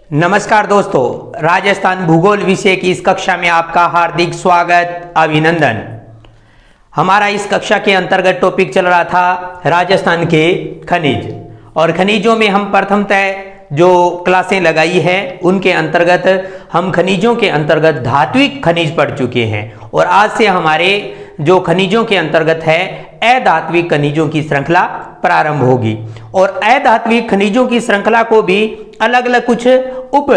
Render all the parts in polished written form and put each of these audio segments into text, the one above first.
नमस्कार दोस्तों, राजस्थान भूगोल विषय की इस कक्षा में आपका हार्दिक स्वागत, अभिनंदन। हमारा इस कक्षा के अंतर्गत टॉपिक चल रहा था राजस्थान के खनिज, और खनिजों में हम प्रथमतः जो क्लासें लगाई है उनके अंतर्गत हम खनिजों के अंतर्गत धात्विक खनिज पढ़ चुके हैं, और आज से हमारे जो खनिजों के अंतर्गत है अधात्विक खनिजों की श्रृंखला प्रारंभ होगी। और अधात्विक खनिजों की श्रृंखला को भी अलग अलग कुछ उप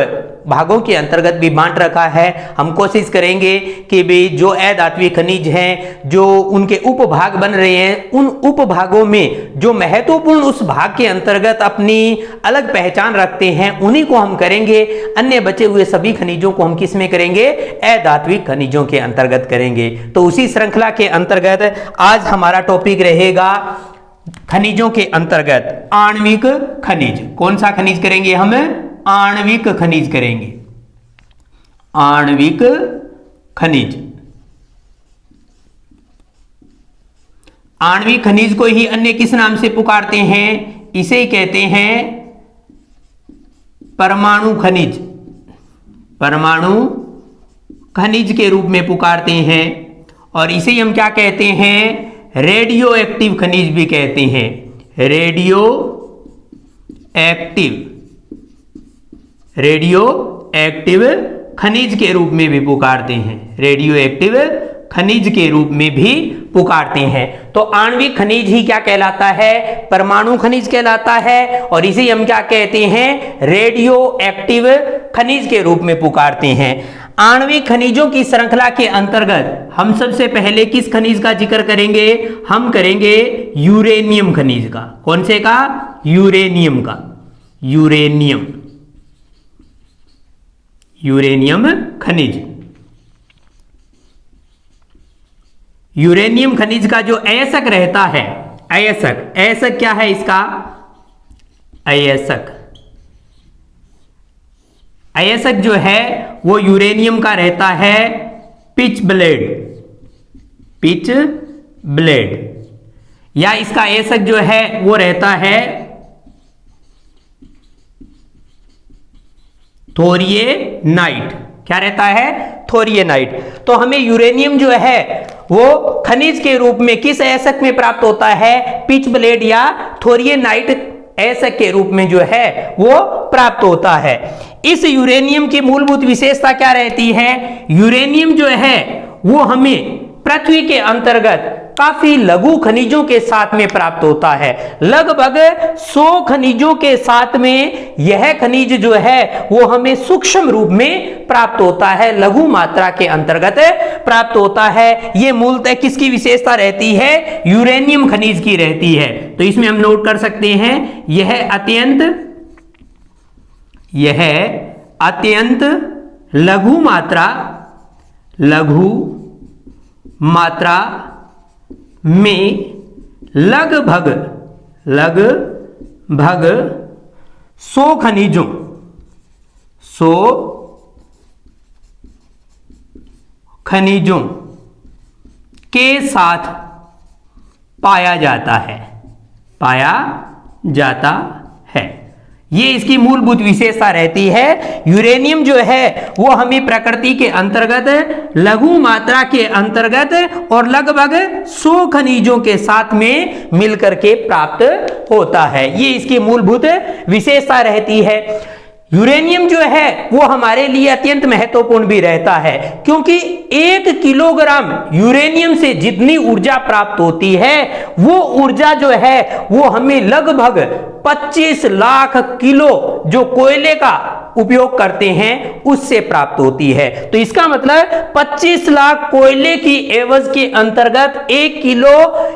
भागों के अंतर्गत भी बांट रखा है। हम कोशिश करेंगे कि भी जो अधात्विक खनिज हैं, जो उनके उप भाग बन रहे हैं, उन उप भागों में जो महत्वपूर्ण उस भाग के अंतर्गत अपनी अलग पहचान रखते हैं उन्हीं को हम करेंगे। अन्य बचे हुए सभी खनिजों को हम किस में करेंगे? अधात्विक खनिजों के अंतर्गत करेंगे। तो उसी श्रृंखला के अंतर्गत आज हमारा टॉपिक रहेगा खनिजों के अंतर्गत आणविक खनिज। कौन सा खनिज करेंगे? हम आणविक खनिज करेंगे। आणविक खनिज, आणविक खनिज को ही अन्य किस नाम से पुकारते हैं? इसे ही कहते हैं परमाणु खनिज। परमाणु खनिज के रूप में पुकारते हैं, और इसे ही हम क्या कहते हैं? रेडियो एक्टिव खनिज भी कहते हैं। रेडियो एक्टिव खनिज के रूप में भी पुकारते हैं। रेडियो एक्टिव खनिज के रूप में भी पुकारते हैं। तो आणविक खनिज ही क्या कहलाता है? परमाणु खनिज कहलाता है, और इसे हम क्या कहते हैं? रेडियो एक्टिव खनिज के रूप में पुकारते हैं। आणविक खनिजों की श्रृंखला के अंतर्गत हम सबसे पहले किस खनिज का जिक्र करेंगे? हम करेंगे यूरेनियम खनिज का। कौन से का? यूरेनियम का। यूरेनियम खनिज। यूरेनियम खनिज का जो अयस्क रहता है, अयस्क क्या है इसका? अयस्क जो है वो यूरेनियम का रहता है पिच ब्लेड, या इसका अयस्क जो है वो रहता है थोरियनाइट। क्या रहता है? थोरियनाइट। तो हमें यूरेनियम जो है वो खनिज के रूप में किस अयस्क में प्राप्त होता है? पिच ब्लेड या थोरियनाइट अयस्क के रूप में जो है वो प्राप्त होता है। इस यूरेनियम की मूलभूत विशेषता क्या रहती है? यूरेनियम जो है वो हमें पृथ्वी के अंतर्गत काफी लघु खनिजों के साथ में प्राप्त होता है। लगभग 100 खनिजों के साथ में यह खनिज जो है वो हमें सूक्ष्म रूप में प्राप्त होता है, लघु मात्रा के अंतर्गत प्राप्त होता है। यह मूलतः किसकी विशेषता रहती है? यूरेनियम खनिज की रहती है। तो इसमें हम नोट कर सकते हैं यह अत्यंत लघु मात्रा में लगभग 100 खनिजों के साथ पाया जाता है। ये इसकी मूलभूत विशेषता रहती है। यूरेनियम जो है वो हमें प्रकृति के अंतर्गत लघु मात्रा के अंतर्गत और लगभग 100 खनिजों के साथ में मिलकर के प्राप्त होता है। ये इसकी मूलभूत विशेषता रहती है। यूरेनियम जो है वो हमारे लिए अत्यंत महत्वपूर्ण भी रहता है, क्योंकि 1 किलोग्राम यूरेनियम से जितनी ऊर्जा प्राप्त होती है वो ऊर्जा जो है वो हमें लगभग 25 लाख किलो जो कोयले का उपयोग करते हैं उससे प्राप्त होती है। तो इसका मतलब 25 लाख कोयले की एवज के अंतर्गत 1 किलो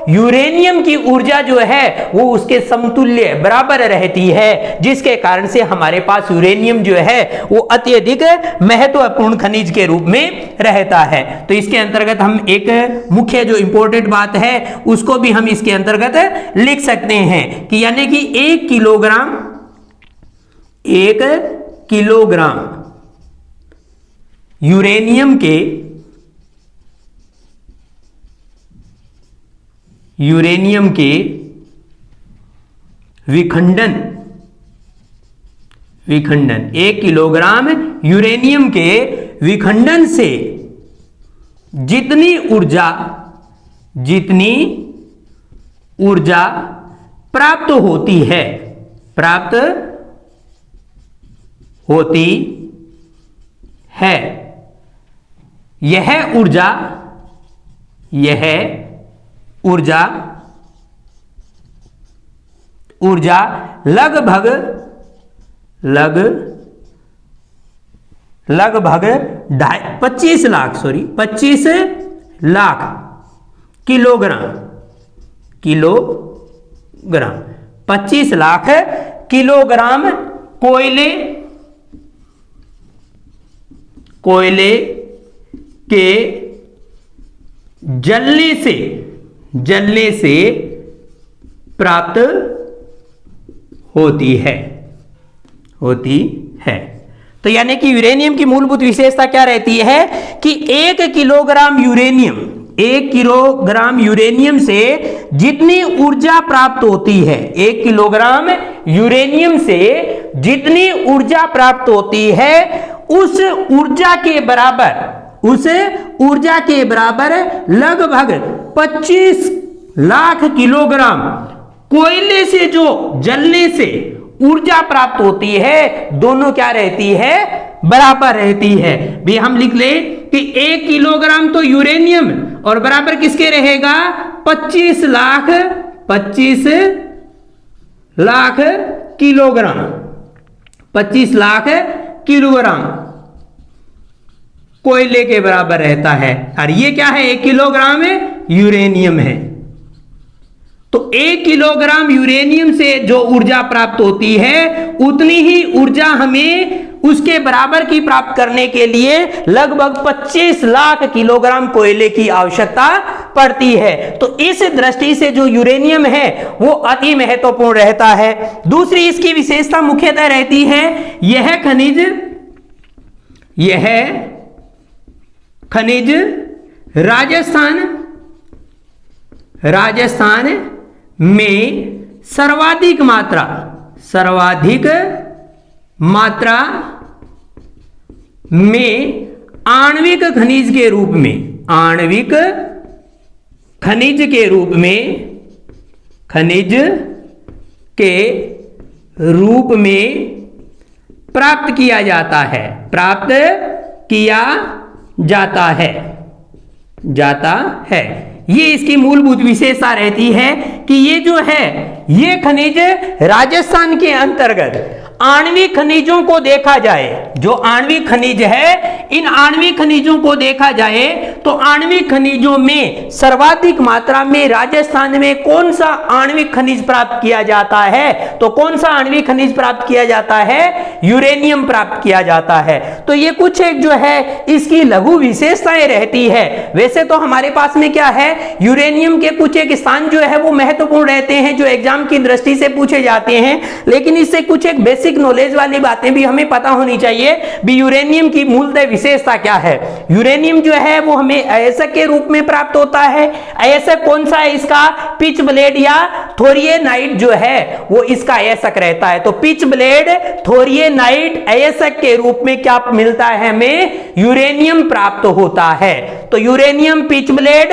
यूरेनियम की ऊर्जा जो है वो उसके समतुल्य बराबर रहती है, जिसके कारण से हमारे पास यूरेनियम जो है वो अत्यधिक महत्वपूर्ण खनिज के रूप में रहता है। तो इसके अंतर्गत हम एक मुख्य जो इंपॉर्टेंट बात है उसको भी हम इसके अंतर्गत लिख सकते हैं कि यानी कि 1 किलोग्राम यूरेनियम के विखंडन, 1 किलोग्राम यूरेनियम के विखंडन से जितनी ऊर्जा प्राप्त होती है, यह ऊर्जा लगभग 25 लाख किलोग्राम 25 लाख किलोग्राम कोयले के जलने से प्राप्त होती है। तो यानी कि यूरेनियम की मूलभूत विशेषता क्या रहती है कि 1 किलोग्राम यूरेनियम से जितनी ऊर्जा प्राप्त होती है, 1 किलोग्राम यूरेनियम से जितनी ऊर्जा प्राप्त होती है, उस ऊर्जा के बराबर लगभग 25 लाख किलोग्राम कोयले से जो जलने से ऊर्जा प्राप्त होती है, दोनों क्या रहती है, बराबर रहती है। भी हम लिख ले कि 1 किलोग्राम तो यूरेनियम और बराबर किसके रहेगा, 25 लाख किलोग्राम, 25 लाख किलोग्राम कोयले के बराबर रहता है। और ये क्या है, 1 किलोग्राम यूरेनियम है। तो 1 किलोग्राम यूरेनियम से जो ऊर्जा प्राप्त होती है, उतनी ही ऊर्जा हमें उसके बराबर की प्राप्त करने के लिए लगभग 25 लाख किलोग्राम कोयले की आवश्यकता पड़ती है। तो इस दृष्टि से जो यूरेनियम है वो अति महत्वपूर्ण रहता है। दूसरी इसकी विशेषता मुख्यतः रहती है, यह खनिज राजस्थान में सर्वाधिक मात्रा में आणविक खनिज के रूप में प्राप्त किया जाता है। ये इसकी मूलभूत विशेषता रहती है कि ये जो है, ये खनिज राजस्थान के अंतर्गत आणविक खनिजों को देखा जाए, जो आणविक खनिज है, इन आणविक खनिजों को देखा जाए तो आणविक खनिजों में सर्वाधिक मात्रा में राजस्थान में कौन सा आणविक खनिज प्राप्त किया जाता है, तो कौन सा आणविक खनिज प्राप्त किया जाता है, यूरेनियम प्राप्त किया जाता है। तो ये कुछ एक जो है इसकी लघु विशेषताएं रहती है। वैसे तो हमारे पास में क्या है, यूरेनियम के कुछ एक स्थान जो है वो महत्वपूर्ण रहते हैं, जो एग्जाम की दृष्टि से पूछे जाते हैं, लेकिन इससे कुछ एक बेसिक नॉलेज वाली बातें भी हमें पता होनी चाहिए। भी यूरेनियम की मूलतः विशेषता क्या है। यूरेनियम जो है वो हमें अयस्क के रूप में प्राप्त होता है। अयस्क कौन सा है इसका, पिच ब्लेड या थोरियनाइट जो है वो इसका अयस्क रहता है। तो पिच ब्लेड, थोरियनाइट अयस्क के रूप में क्या मिलता है, हमें यूरेनियम प्राप्त होता है। तो यूरेनियम पिच ब्लेड,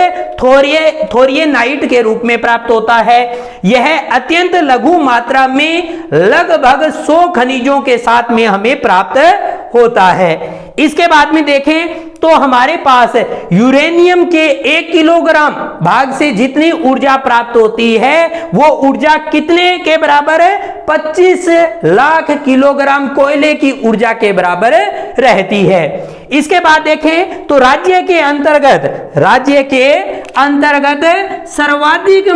थोरियनाइट के रूप में प्राप्त होता है। यह अत्यंत लघु मात्रा में लगभग 100 खनिजों के साथ में हमें प्राप्त होता है। इसके बाद में देखें तो हमारे पास यूरेनियम के 1 किलोग्राम भाग से जितनी ऊर्जा प्राप्त होती है, वो ऊर्जा कितने के बराबर है, 25 लाख किलोग्राम कोयले की ऊर्जा के बराबर रहती है। इसके बाद देखें तो राज्य के अंतर्गत सर्वाधिक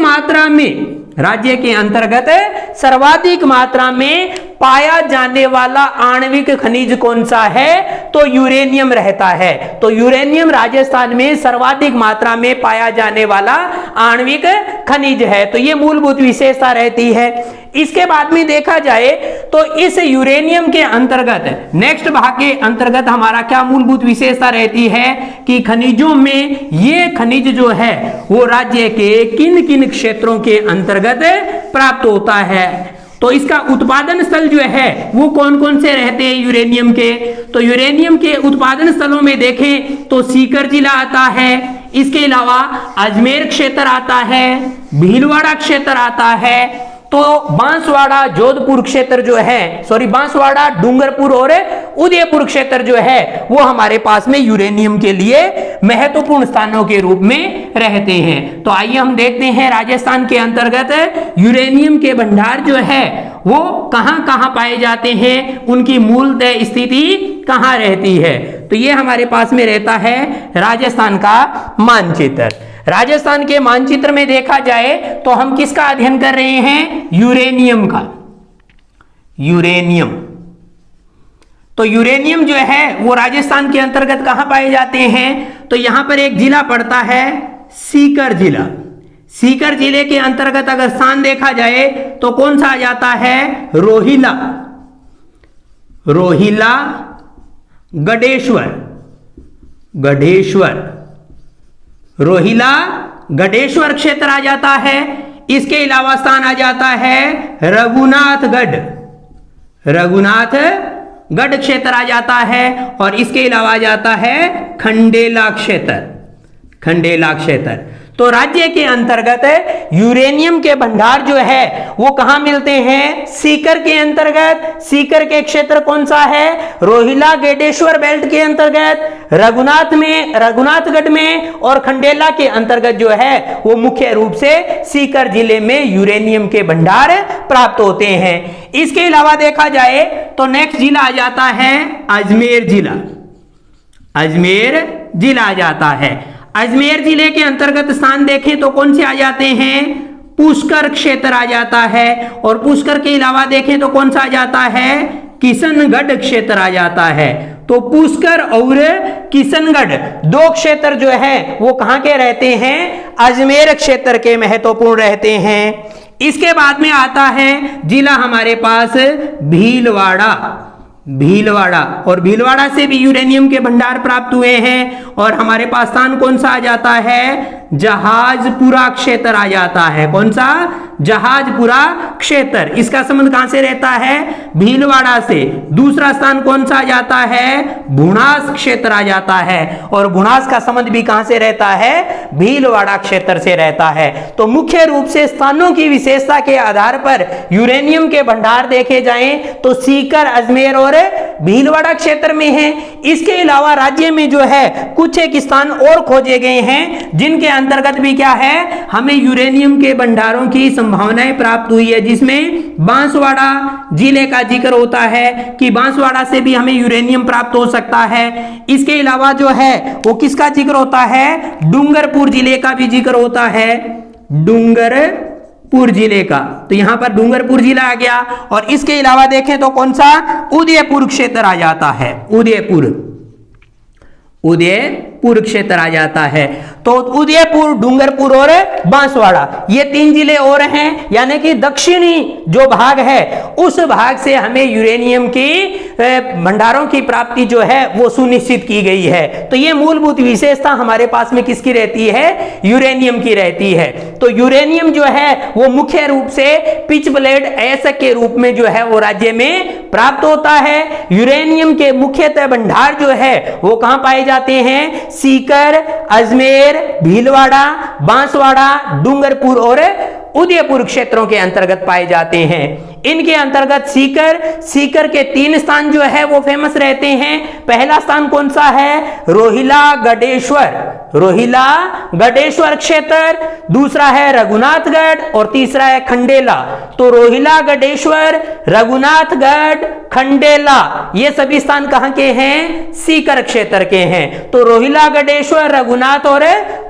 मात्रा में पाया जाने वाला आणविक खनिज कौन सा है, तो यूरेनियम रहता है। तो यूरेनियम राजस्थान में सर्वाधिक मात्रा में पाया जाने वाला आणविक खनिज है। तो यह मूलभूत विशेषता रहती है। इसके बाद में देखा जाए तो इस यूरेनियम के अंतर्गत नेक्स्ट भाग के अंतर्गत हमारा क्या मूलभूत विशेषता रहती है कि खनिजों में ये खनिज जो है वो राज्य के किन किन क्षेत्रों के अंतर्गत प्राप्त होता है। तो इसका उत्पादन स्थल जो है वो कौन कौन से रहते हैं यूरेनियम के? तो यूरेनियम के उत्पादन स्थलों में देखें तो सीकर जिला आता है, इसके अलावा अजमेर क्षेत्र आता है, भीलवाड़ा क्षेत्र आता है, तो बांसवाड़ा जोधपुर क्षेत्र जो है, सॉरी बांसवाड़ा, डूंगरपुर और उदयपुर क्षेत्र जो है वो हमारे पास में यूरेनियम के लिए महत्वपूर्ण स्थानों के रूप में रहते हैं। तो आइए हम देखते हैं राजस्थान के अंतर्गत यूरेनियम के भंडार जो है वो कहां कहां पाए जाते हैं, उनकी मूलतः स्थिति कहां रहती है। तो ये हमारे पास में रहता है राजस्थान का मानचित्र। राजस्थान के मानचित्र में देखा जाए तो हम किसका अध्ययन कर रहे हैं? यूरेनियम का। यूरेनियम, तो यूरेनियम जो है वो राजस्थान के अंतर्गत कहां पाए जाते हैं? तो यहां पर एक जिला पड़ता है सीकर जिला। सीकर जिले के अंतर्गत अगर स्थान देखा जाए तो कौन सा आ जाता है? रोहिला, रोहिला, गढ़ेश्वर, गढ़ेश्वर, रोहिला गढ़ेश्वर क्षेत्र आ जाता है। इसके अलावा स्थान आ जाता है रघुनाथगढ़, रघुनाथगढ़ क्षेत्र आ जाता है, और इसके अलावा आ जाता है खंडेला क्षेत्र, खंडेला क्षेत्र। तो राज्य के अंतर्गत यूरेनियम के भंडार जो है वो कहां मिलते हैं? सीकर के अंतर्गत। सीकर के क्षेत्र कौन सा है? रोहिला गढ़ेश्वर बेल्ट के अंतर्गत, रघुनाथ में, रघुनाथगढ़ में, और खंडेला के अंतर्गत जो है वो मुख्य रूप से सीकर जिले में यूरेनियम के भंडार प्राप्त होते हैं। इसके अलावा देखा जाए तो नेक्स्ट जिला आ जाता है अजमेर जिला। अजमेर जिला आ जाता है। अजमेर जिले के अंतर्गत स्थान देखें तो कौन से आ जाते हैं? पुष्कर क्षेत्र आ जाता है, और पुष्कर के अलावा देखें तो कौन सा आ जाता है? किशनगढ़ क्षेत्र आ जाता है। तो पुष्कर और किशनगढ़ दो क्षेत्र जो है वो कहां के रहते हैं? अजमेर क्षेत्र के महत्वपूर्ण रहते हैं। इसके बाद में आता है जिला हमारे पास भीलवाड़ा, भीलवाड़ा, और भीलवाड़ा से भी यूरेनियम के भंडार प्राप्त हुए हैं। और हमारे पास स्थान कौन सा आ जाता है? जहाजपुरा क्षेत्र आ जाता है। कौन सा? जहाजपुरा क्षेत्र। इसका संबंध कहां से रहता है? भीलवाड़ा से। दूसरा स्थान कौन सा आ जाता है? भुणास क्षेत्र आ जाता है, और भुणास का संबंध भी कहां से रहता है? भीलवाड़ा क्षेत्र से रहता है। तो मुख्य रूप से स्थानों की विशेषता के आधार पर यूरेनियम के भंडार देखे जाएं तो सीकर, अजमेर और भीलवाड़ा क्षेत्र में है। इसके अलावा राज्य में जो है कुछ एक स्थान और खोजे गए हैं जिनके अंतर्गत भी क्या है? हमें यूरेनियम के भंडारों की संभावनाएं प्राप्त हुई है, जिसमें बांसवाड़ा जिले का जिक्र होता है कि बांसवाड़ा से भी हमें यूरेनियम प्राप्त हो सकता है। इसके अलावा जो है वो किसका जिक्र होता है? डूंगरपुर जिले का भी जिक्र होता है, डूंगरपुर जिले का। तो यहां पर डूंगरपुर जिला आ गया। और इसके अलावा देखें तो कौन सा? उदयपुर क्षेत्र आ जाता है, उदयपुर, उदयपुर क्षेत्र आ जाता है। तो उदयपुर, डूंगरपुर और बांसवाड़ा ये तीन जिले और हैं, यानी कि दक्षिणी जो भाग है उस भाग से हमें यूरेनियम की भंडारों की प्राप्ति जो है वो सुनिश्चित की गई है। तो ये मूलभूत विशेषता हमारे पास में किसकी रहती है? यूरेनियम की रहती है। तो यूरेनियम जो है वो मुख्य रूप से पिच ब्लेड अयस्क के रूप में जो है वो राज्य में प्राप्त होता है। यूरेनियम के मुख्यतः भंडार जो है वो कहां पाए जाते हैं? सीकर, अजमेर, भीलवाड़ा, बांसवाड़ा, डूंगरपुर और उदयपुर क्षेत्रों के अंतर्गत पाए जाते हैं। इनके अंतर्गत सीकर, सीकर के तीन स्थान जो है वो फेमस रहते हैं। पहला स्थान कौन सा है? रोहिला गढ़ेश्वर, रोहिला गढ़ेश्वर क्षेत्र। दूसरा है रघुनाथगढ़ और तीसरा है खंडेला। तो रोहिला गढ़ेश्वर, रघुनाथगढ़, खंडेला ये सभी स्थान कहां के हैं? सीकर क्षेत्र के हैं। तो रोहिला गढ़ेश्वर, रघुनाथ और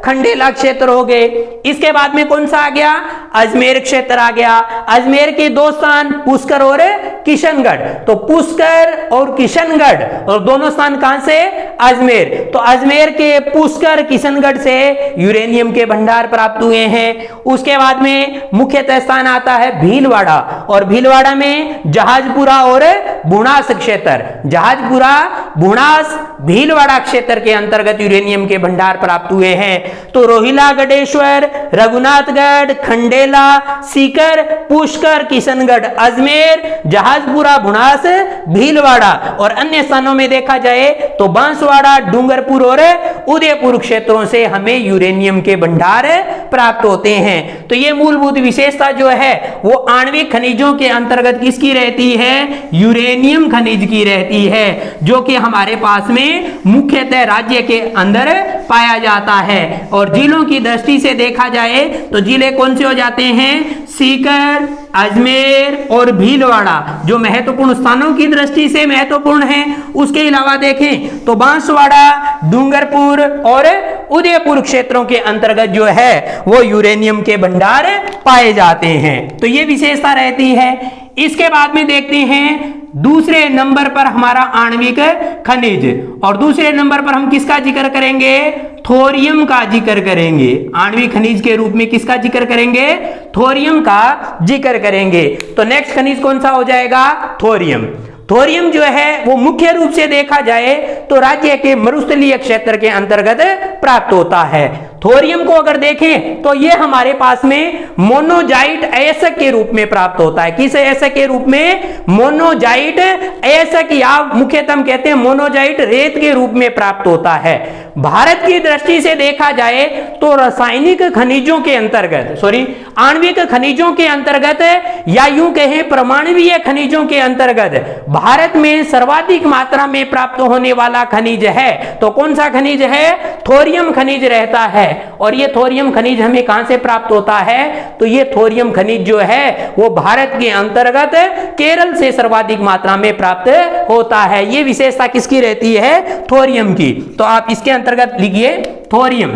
खंडेला क्षेत्र हो गए। इसके बाद में कौन सा आ गया? अजमेर क्षेत्र आ गया। अजमेर के दो स्थान पुष्कर और किशनगढ़। तो पुष्कर और किशनगढ़, और दोनों स्थान कहां से? अजमेर। तो अजमेर के पुष्कर किशनगढ़ से यूरेनियम के भंडार प्राप्त हुए हैं। उसके बाद में मुख्यतः स्थान आता है भीलवाड़ा, और भीलवाड़ा में जहाजपुरा और बुनास क्षेत्र, जहाजपुरा, बुनास, भीलवाड़ा क्षेत्र के अंतर्गत यूरेनियम के भंडार प्राप्त हुए हैं। तो रोहिला, गढ़ेश्वर, रघुनाथगढ़, खंडेला, सीकर, पुष्कर, किशनगढ़, अजमेर, जहाजपुरा, बुनास, भीलवाड़ा, और अन्य स्थानों में देखा जाए तो बांसवाड़ा, डूंगरपुर और उदयपुर क्षेत्रों से हमें यूरेनियम के भंडार प्राप्त होते हैं। तो यह मूलभूत विशेषता जो है वो आणविक खनिजों के अंतर्गत किसकी रहती है? यूरेनियम खनिज की रहती है, जो कि हमारे पास में मुख्यतः राज्य के अंदर पाया जाता है। और जिलों की दृष्टि से देखा जाए तो जिले कौन से हो जाते हैं? सीकर, अजमेर और भीलवाड़ा, जो महत्वपूर्ण स्थानों की दृष्टि से महत्वपूर्ण है। उसके अलावा देखें तो बांसवाड़ा, डूंगरपुर और उदयपुर क्षेत्रों के अंतर्गत जो है वो यूरेनियम के भंडार पाए जाते हैं। तो ये विशेषता रहती है। इसके बाद में देखते हैं दूसरे नंबर पर हमारा आणविक खनिज, और दूसरे नंबर पर हम किसका जिक्र करेंगे? थोरियम का जिक्र करेंगे। आणविक खनिज के रूप में किसका जिक्र करेंगे? थोरियम का जिक्र करेंगे। तो नेक्स्ट खनिज कौन सा हो जाएगा? थोरियम। थोरियम जो है वो मुख्य रूप से देखा जाए तो राज्य के मरुस्थलीय क्षेत्र के अंतर्गत प्राप्त होता है। थोरियम को अगर देखें तो ये हमारे पास में मोनोजाइट अयस्क के रूप में प्राप्त होता है। किस अयस्क के रूप में? मोनोजाइट अयस्क, या मुख्यतः हम कहते हैं मोनोजाइट रेत के रूप में प्राप्त होता है। भारत की दृष्टि से देखा जाए तो रासायनिक खनिजों के अंतर्गत, आणविक खनिजों के अंतर्गत, या यूं कहें परमाणुवीय खनिजों के अंतर्गत भारत में सर्वाधिक मात्रा में प्राप्त होने वाला खनिज है। तो कौन सा खनिज है? थोरियम खनिज रहता है। और ये थोरियम खनिज हमें कहां से प्राप्त होता है? तो ये थोरियम खनिज जो है वो भारत के अंतर्गत केरल से सर्वाधिक मात्रा में प्राप्त होता है। ये विशेषता किसकी रहती है? थोरियम की। तो आप इसके अंतर्गत लिखिए थोरियम।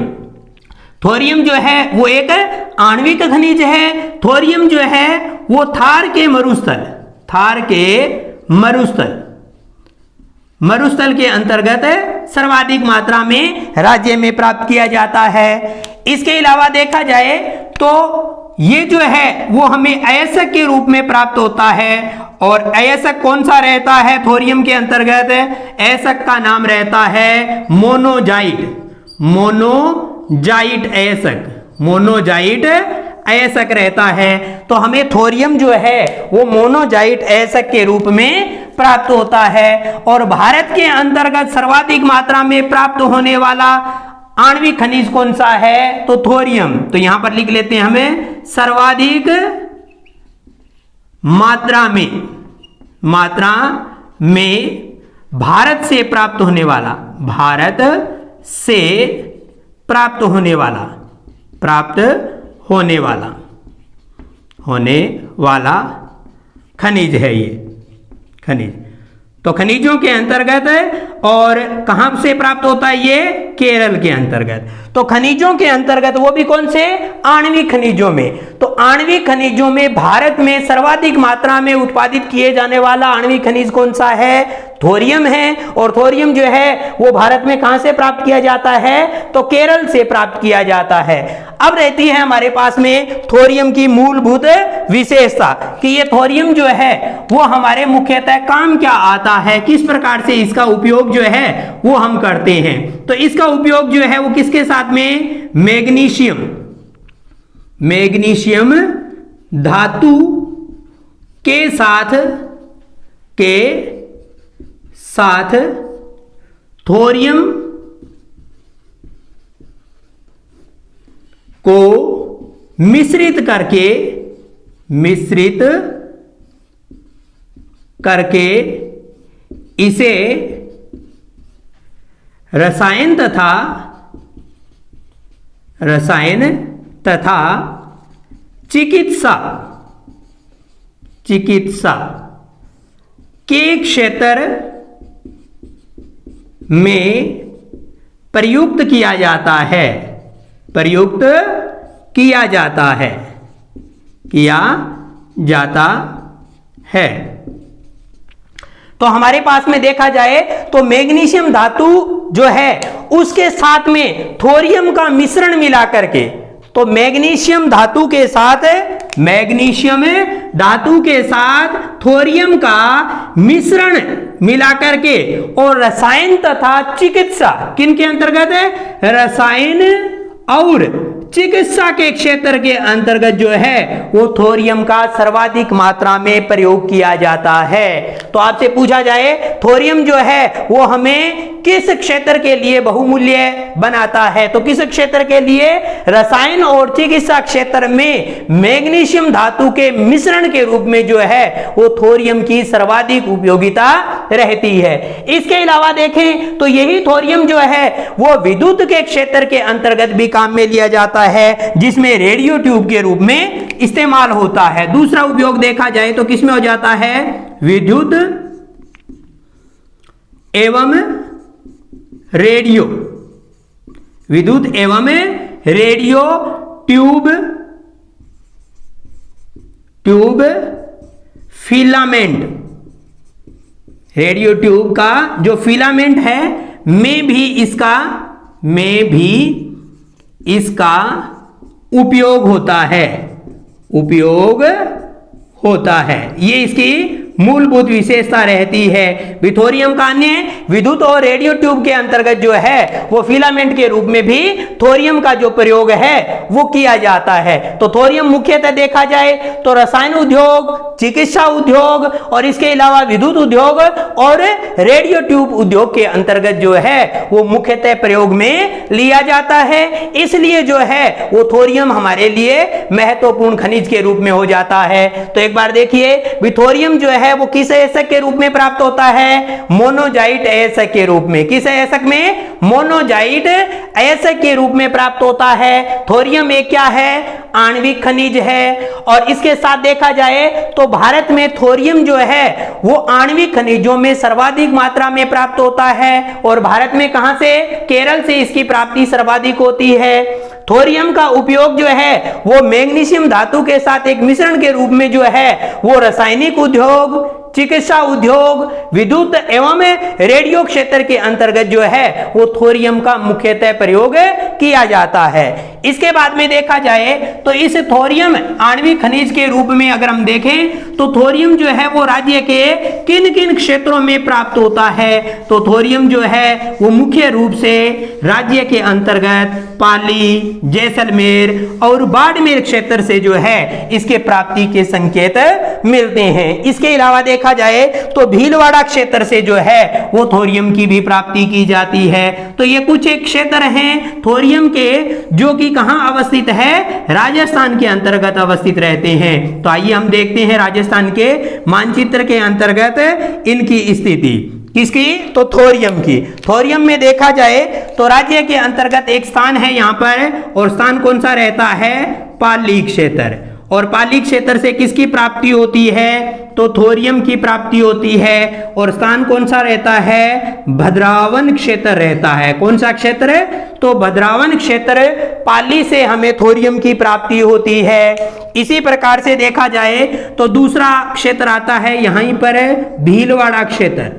थोरियम जो है वो एक आणविक खनिज है। थोरियम जो है वो थार के मरुस्थल के अंतर्गत सर्वाधिक मात्रा में राज्य में प्राप्त किया जाता है। इसके अलावा देखा जाए तो ये जो है वो हमें अयस्क के रूप में प्राप्त होता है। और अयस्क कौन सा रहता है थोरियम के अंतर्गत? अयस्क का नाम रहता है मोनोजाइट अयस्क रहता है। तो हमें थोरियम जो है वो मोनोजाइट अयस्क के रूप में प्राप्त होता है। और भारत के अंतर्गत सर्वाधिक मात्रा में प्राप्त होने वाला आणविक खनिज कौन सा है? तो थोरियम। तो यहां पर लिख लेते हैं हमें सर्वाधिक मात्रा में भारत से प्राप्त होने वाला खनिज है ये खनिज। तो खनिजों के अंतर्गत और कहां से प्राप्त होता है? ये केरल के अंतर्गत। तो खनिजों के अंतर्गत वो भी कौन से? आणविक खनिजों में। तो आणविक खनिजों में भारत में सर्वाधिक मात्रा में उत्पादित किए जाने वाला आणविक खनिज कौन सा है? थोरियम है। और थोरियम जो है वो भारत में कहां से प्राप्त किया जाता है? तो केरल से प्राप्त किया जाता है। अब रहती है हमारे पास में थोरियम की मूलभूत विशेषता कि ये थोरियम जो है वो हमारे मुख्यतः काम क्या आता है, किस प्रकार से इसका उपयोग जो है वो हम करते हैं। तो इसका उपयोग जो है वो किसके साथ में? मैग्नीशियम धातु के साथ थोरियम को मिश्रित करके इसे रसायन तथा चिकित्सा के क्षेत्र में प्रयुक्त किया जाता है तो हमारे पास में देखा जाए तो मैग्नीशियम धातु जो है उसके साथ में थोरियम का मिश्रण मिला करके, तो मैग्नीशियम धातु के साथ थोरियम का मिश्रण मिलाकर के और रसायन तथा चिकित्सा किनके अंतर्गत है, रसायन और चिकित्सा के क्षेत्र के अंतर्गत जो है वो थोरियम का सर्वाधिक मात्रा में प्रयोग किया जाता है। तो आपसे पूछा जाए थोरियम जो है वो हमें किस क्षेत्र के लिए बहुमूल्य बनाता है, तो किस क्षेत्र के लिए, रसायन और चिकित्सा क्षेत्र में मैग्नीशियम धातु के मिश्रण के रूप में जो है वो थोरियम की सर्वाधिक उपयोगिता रहती है। इसके अलावा देखें तो यही थोरियम जो है वो विद्युत के क्षेत्र के अंतर्गत भी काम में लिया जाता है, जिसमें रेडियो ट्यूब के रूप में इस्तेमाल होता है। दूसरा उपयोग देखा जाए तो किसमें हो जाता है, विद्युत एवं रेडियो, विद्युत एवं radio tube filament, radio tube का जो फिलामेंट है में भी इसका उपयोग होता है, ये इसकी मूलभूत विशेषता रहती है। थोरियम का अन्य विद्युत और रेडियो ट्यूब के अंतर्गत जो है वो फिलामेंट के रूप में भी थोरियम का जो प्रयोग है वो किया जाता है। तो थोरियम मुख्यतः देखा जाए तो रसायन उद्योग, चिकित्सा उद्योग और इसके अलावा विद्युत उद्योग और रेडियो ट्यूब उद्योग के अंतर्गत जो है वो मुख्यतः प्रयोग में लिया जाता है। इसलिए जो है वो थोरियम हमारे लिए महत्वपूर्ण खनिज के रूप में हो जाता है। तो एक बार देखिए थोरियम जो है वो किस अयस्क के रूप में प्राप्त होता है, मोनोजाइट अयस्क के रूप में। किस अयस्क में, मोनोजाइट अयस्क के रूप में प्राप्त होता है। थोरियम एक क्या है, आणविक खनिज है। और इसके साथ देखा जाए तो भारत में थोरियम जो है वो आणविक खनिजों में सर्वाधिक मात्रा में प्राप्त होता है। और भारत में कहां से, केरल से इसकी प्राप्ति सर्वाधिक होती है। थोरियम का उपयोग जो है वो मैग्नीशियम धातु के साथ एक मिश्रण के रूप में जो है वो रासायनिक उद्योग, चिकित्सा उद्योग, विद्युत एवं रेडियो क्षेत्र के अंतर्गत जो है वो थोरियम का मुख्यतः प्रयोग किया जाता है। इसके बाद में देखा जाए तो इस थोरियम आणविक खनिज के रूप में अगर हम देखें तो थोरियम जो है वो राज्य के किन किन क्षेत्रों में प्राप्त होता है, तो थोरियम जो है वो मुख्य रूप से राज्य के अंतर्गत पाली, जैसलमेर और बाड़मेर क्षेत्र से जो है इसके प्राप्ति के संकेत मिलते हैं। इसके अलावा देखा जाए तो भीलवाड़ा क्षेत्र से जो है वो थोरियम की भी प्राप्ति की जाती है। तो ये कुछ एक क्षेत्र हैं थोरियम के जो कि कहां अवस्थित है, राजस्थान के अंतर्गत अवस्थित रहते हैं। तो आइए हम देखते हैं राजस्थान के मानचित्र के अंतर्गत इनकी स्थिति किसकी, तो थोरियम की। थोरियम में देखा जाए तो राज्य के अंतर्गत एक स्थान है यहां पर, और स्थान कौन सा रहता है, पाली क्षेत्र। और पाली क्षेत्र से किसकी प्राप्ति होती है, तो थोरियम की प्राप्ति होती है। और स्थान कौन सा रहता है, भद्रावन क्षेत्र रहता है। कौन सा क्षेत्र, तो भद्रावन क्षेत्र, पाली से हमें थोरियम की प्राप्ति होती है। इसी प्रकार से देखा जाए तो दूसरा क्षेत्र आता है यहीं पर भीलवाड़ा क्षेत्र,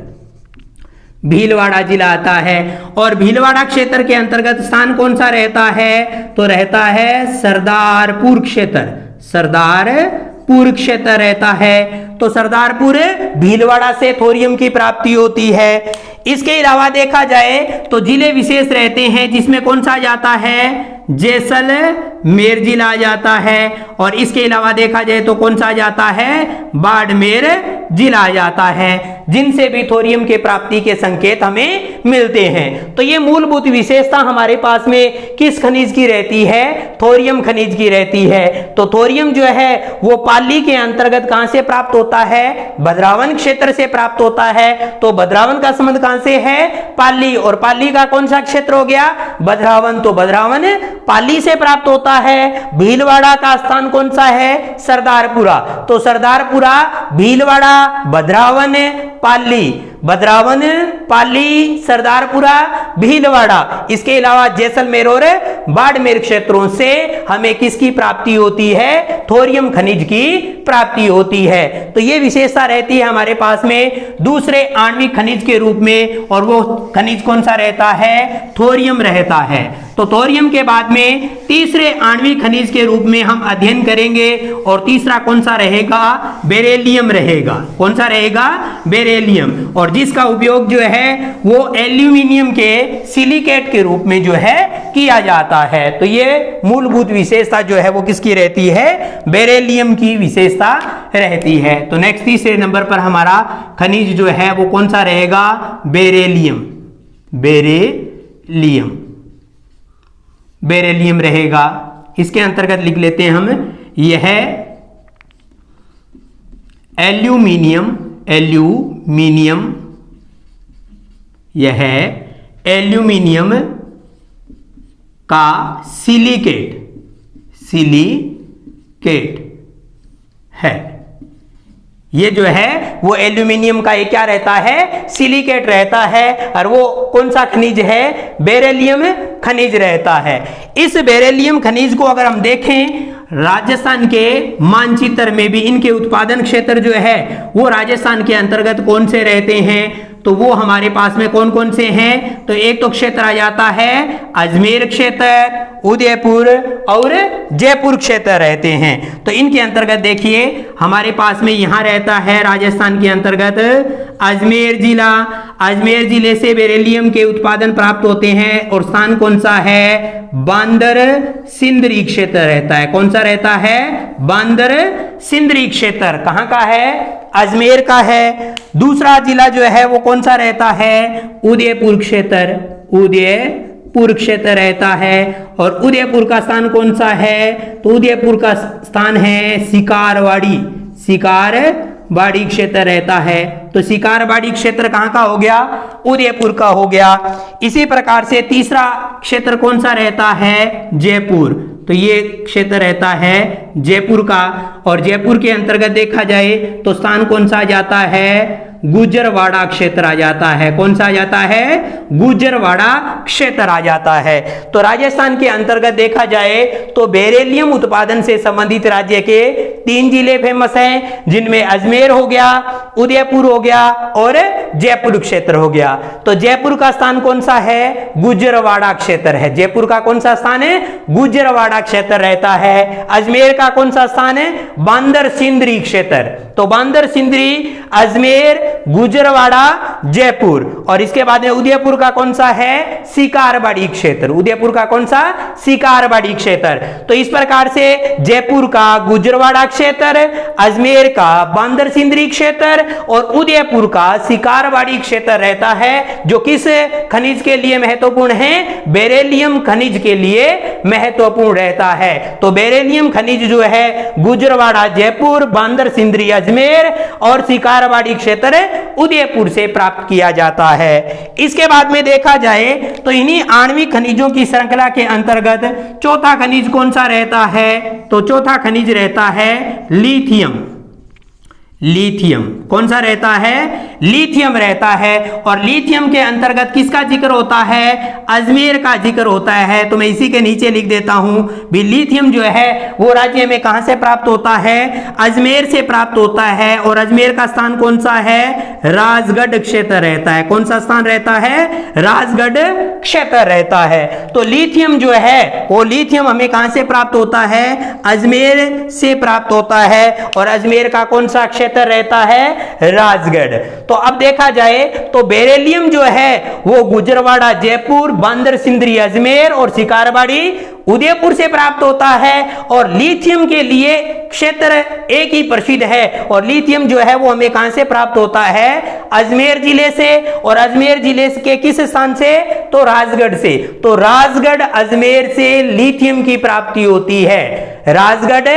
भीलवाड़ा जिला आता है। और भीलवाड़ा क्षेत्र के अंतर्गत स्थान कौन सा रहता है, तो रहता है सरदारपुर क्षेत्र, सरदारपुर क्षेत्र रहता है। तो सरदारपुर भीलवाड़ा से थोरियम की प्राप्ति होती है। इसके अलावा देखा जाए तो जिले विशेष रहते हैं जिसमें कौन सा जाता है, जैसलमेर जिला जाता है। और इसके अलावा देखा जाए तो कौन सा जाता है, बाड़मेर जिला जाता है, जिनसे भी थोरियम के प्राप्ति के संकेत हमें मिलते हैं। तो ये मूलभूत विशेषता हमारे पास में किस खनिज की रहती है, थोरियम खनिज की रहती है। तो थोरियम जो है वो पाली के अंतर्गत कहां से प्राप्त होता है, भद्रावन क्षेत्र से प्राप्त होता है। तो भद्रावन का संबंध कहां से है, पाली, और पाली का कौन सा क्षेत्र हो गया, भद्रावन। तो भद्रावन पाली से प्राप्त होता होता है? भीलवाड़ा का स्थान कौन सा है? सरदारपुरा। तो सरदारपुरा, भीलवाड़ा, भद्रावन, पाली, भद्रावन, पाली, सरदारपुरा, भीलवाड़ा, इसके अलावा जैसलमेर और बाड़मेर क्षेत्रों से हमें किसकी प्राप्ति होती है? थोरियम खनिज की प्राप्ति होती है। तो यह विशेषता रहती है हमारे पास में दूसरे आणविक खनिज के रूप में, और वो खनिज कौन सा रहता है? थोरियम रहता है। तो थोरियम के बाद में तीसरे आणविक खनिज के रूप में हम अध्ययन करेंगे, और तीसरा कौन सा रहेगा? बेरिलियम रहेगा। कौन सा रहेगा? बेरिलियम, और जिसका उपयोग जो है वो एल्यूमिनियम के सिलिकेट के रूप में जो है किया जाता है। तो ये मूलभूत विशेषता जो है वो किसकी रहती है? बेरिलियम की विशेषता रहती है। तो नेक्स्ट तीसरे नंबर पर हमारा खनिज जो है वो कौन सा रहेगा? बेरिलियम। बेरिलियम, बेरिलियम रहेगा। इसके अंतर्गत लिख लेते हैं हम, यह एल्यूमिनियम, एल्यूमिनियम, यह एल्यूमिनियम का सिलिकेट, सिलिकेट है। ये जो है वो एल्यूमिनियम का ये क्या रहता है? सिलिकेट रहता है। और वो कौन सा खनिज है? बेरिलियम खनिज रहता है। इस बेरिलियम खनिज को अगर हम देखें राजस्थान के मानचित्र में भी इनके उत्पादन क्षेत्र जो है वो राजस्थान के अंतर्गत कौन से रहते हैं? तो वो हमारे पास में कौन कौन से हैं? तो एक तो क्षेत्र आ जाता है अजमेर क्षेत्र, उदयपुर और जयपुर क्षेत्र रहते हैं। तो इनके अंतर्गत देखिए हमारे पास में यहां रहता है राजस्थान के अंतर्गत अजमेर जिला। अजमेर जिले से बेरिलियम के उत्पादन प्राप्त होते हैं, और स्थान कौन सा है? बांदर सिंदरी क्षेत्र रहता है। कौन सा रहता है? बांदर सिंदरी क्षेत्र। कहां का है? अजमेर का है। दूसरा जिला जो है वो कौन सा रहता है? उदयपुर क्षेत्र, उदयपुर क्षेत्र रहता है। और उदयपुर का स्थान कौन सा है? तो उदयपुर का स्थान है सिकारवाड़ी, सिकारवाड़ी क्षेत्र रहता है। तो सिकारवाड़ी क्षेत्र कहां का हो गया? उदयपुर का हो गया। इसी प्रकार से तीसरा क्षेत्र कौन सा रहता है? जयपुर। तो ये क्षेत्र रहता है जयपुर का, और जयपुर के अंतर्गत देखा जाए तो स्थान कौन सा आ जाता है? गुजरवाड़ा क्षेत्र आ जाता है। कौन सा आ जाता है? गुजरवाड़ा क्षेत्र आ जाता है। तो राजस्थान के अंतर्गत देखा जाए तो बेरिलियम उत्पादन से संबंधित राज्य के 3 जिले फेमस हैं, जिनमें अजमेर हो गया, उदयपुर हो गया और जयपुर क्षेत्र हो गया। तो जयपुर का स्थान कौन सा है? गुजरवाड़ा क्षेत्र है। जयपुर का कौन सा स्थान है? गुजरवाड़ा क्षेत्र रहता है। अजमेर का कौन सा स्थान है? बांदर सिंदरी क्षेत्र। तो बांदर सिंदरी, अजमेर, गुजरवाड़ा, जयपुर। और इसके बाद में उदयपुर का कौन सा है? सिकारवाड़ी क्षेत्र। उदयपुर का कौन सा? सिकारवाड़ी क्षेत्र। तो इस प्रकार से जयपुर का गुजरवाड़ा क्षेत्र, अजमेर का बांदर सिंदरी क्षेत्र और उदयपुर का सिकारवाड़ी क्षेत्र रहता है, जो किस खनिज के लिए महत्वपूर्ण है? बेरिलियम खनिज के लिए महत्वपूर्ण रहता है। तो बेरिलियम खनिज जो है गुजरवाड़ा, जयपुर, बांदर सिंदरी, अजमेर और सिकारवाड़ी क्षेत्र उदयपुर से प्राप्त किया जाता है। इसके बाद में देखा जाए तो इन्हीं आणविक खनिजों की श्रृंखला के अंतर्गत चौथा खनिज कौन सा रहता है? तो चौथा खनिज रहता है लिथियम। लिथियम कौन सा रहता है? लिथियम रहता है। और लिथियम के अंतर्गत किसका जिक्र होता है? अजमेर का जिक्र होता है। तो मैं इसी के नीचे लिख देता हूं भी लिथियम जो है वो राज्य में कहां से प्राप्त होता है? अजमेर से प्राप्त होता है। और अजमेर का स्थान कौन सा है? राजगढ़ क्षेत्र रहता है। कौन सा स्थान रहता है? राजगढ़ क्षेत्र रहता है। तो लिथियम जो है वो लिथियम हमें कहां से प्राप्त होता है? अजमेर से प्राप्त होता है। और अजमेर का कौन सा क्षेत्र रहता है? राजगढ़। तो अब देखा जाए तो बेरिलियम जो है वो गुजरवाड़ा, जयपुर, बांदर सिंदरी, अजमेर और सिकारवाड़ी उदयपुर से प्राप्त होता है। और लिथियम के लिए क्षेत्र एक ही प्रसिद्ध है। और लिथियम जो है वो हमें कहां से प्राप्त होता है? अजमेर जिले से। और अजमेर जिले के किस स्थान से? तो राजगढ़ से। तो राजगढ़, अजमेर से लिथियम की प्राप्ति होती है। राजगढ़,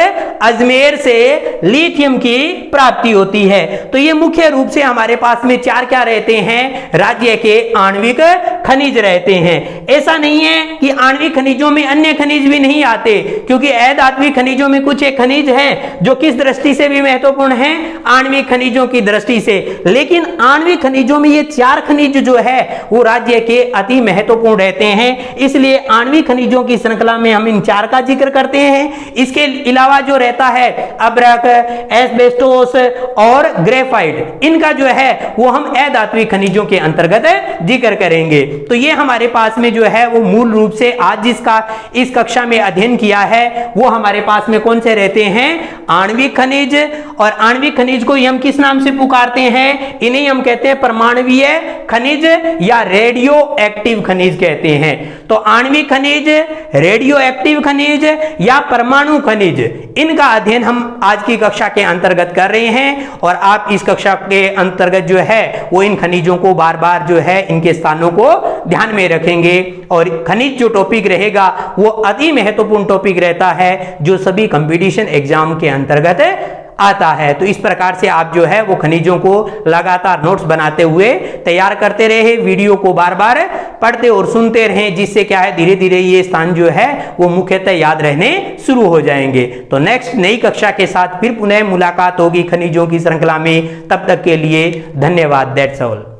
अजमेर से लिथियम की प्राप्ति होती है। तो ये मुख्य रूप से हमारे पास में 4 क्या रहते हैं? राज्य के आणविक खनिज रहते हैं। ऐसा नहीं है कि आणविक खनिजों में अन्य खनिज भी नहीं आते, क्योंकि अधात्विक खनिजों में कुछ एक खनिज है जो किस दृष्टि से भी महत्वपूर्ण है, आणविक खनिजों की दृष्टि से। लेकिन आणविक खनिजों में ये 4 खनिज जो है वो राज्य के अति महत्वपूर्ण रहते हैं, इसलिए आणविक खनिजों की श्रृंखला में हम इन 4 का जिक्र करते हैं। इसके अलावा जो रहता है अब्रक, एस्बेस्टोस और ग्रेफाइट, इनका जो है वो हम अधात्विक खनिजों के अंतर्गत जिक्र करेंगे। तो ये हमारे पास में जो है वो मूल रूप से आज जिसका इस कक्षा में अध्ययन किया है वो हमारे पास में कौन से रहते हैं, आणविक खनिज। और आणविक खनिज को हम किस नाम से पुकारते हैं, इन्हें हम कहते हैं परमाणुवीय खनिज या रेडियो एक्टिव खनिज कहते हैं। तो आणविक खनिज, रेडियो एक्टिव खनिज या परमाणु खनिज, इनका अध्ययन हम आज की कक्षा के अंतर्गत कर रहे हैं। और आप इस कक्षा के अंतर्गत जो है वो इन खनिजों को बार बार जो है इनके स्थानों को ध्यान में रखेंगे। और खनिज जो टॉपिक रहेगा वो अति महत्वपूर्ण टॉपिक रहता है जो सभी कंपटीशन एग्जाम के अंतर्गत आता है। तो इस प्रकार से आप जो है वो खनिजों को लगातार नोट्स बनाते हुए तैयार करते रहे, वीडियो को बार बार पढ़ते और सुनते रहें, जिससे क्या है धीरे धीरे ये स्थान जो है वो मुख्यतः याद रहने शुरू हो जाएंगे। तो नेक्स्ट नई कक्षा के साथ फिर पुनः मुलाकात होगी खनिजों की श्रृंखला में। तब तक के लिए धन्यवाद। That's all.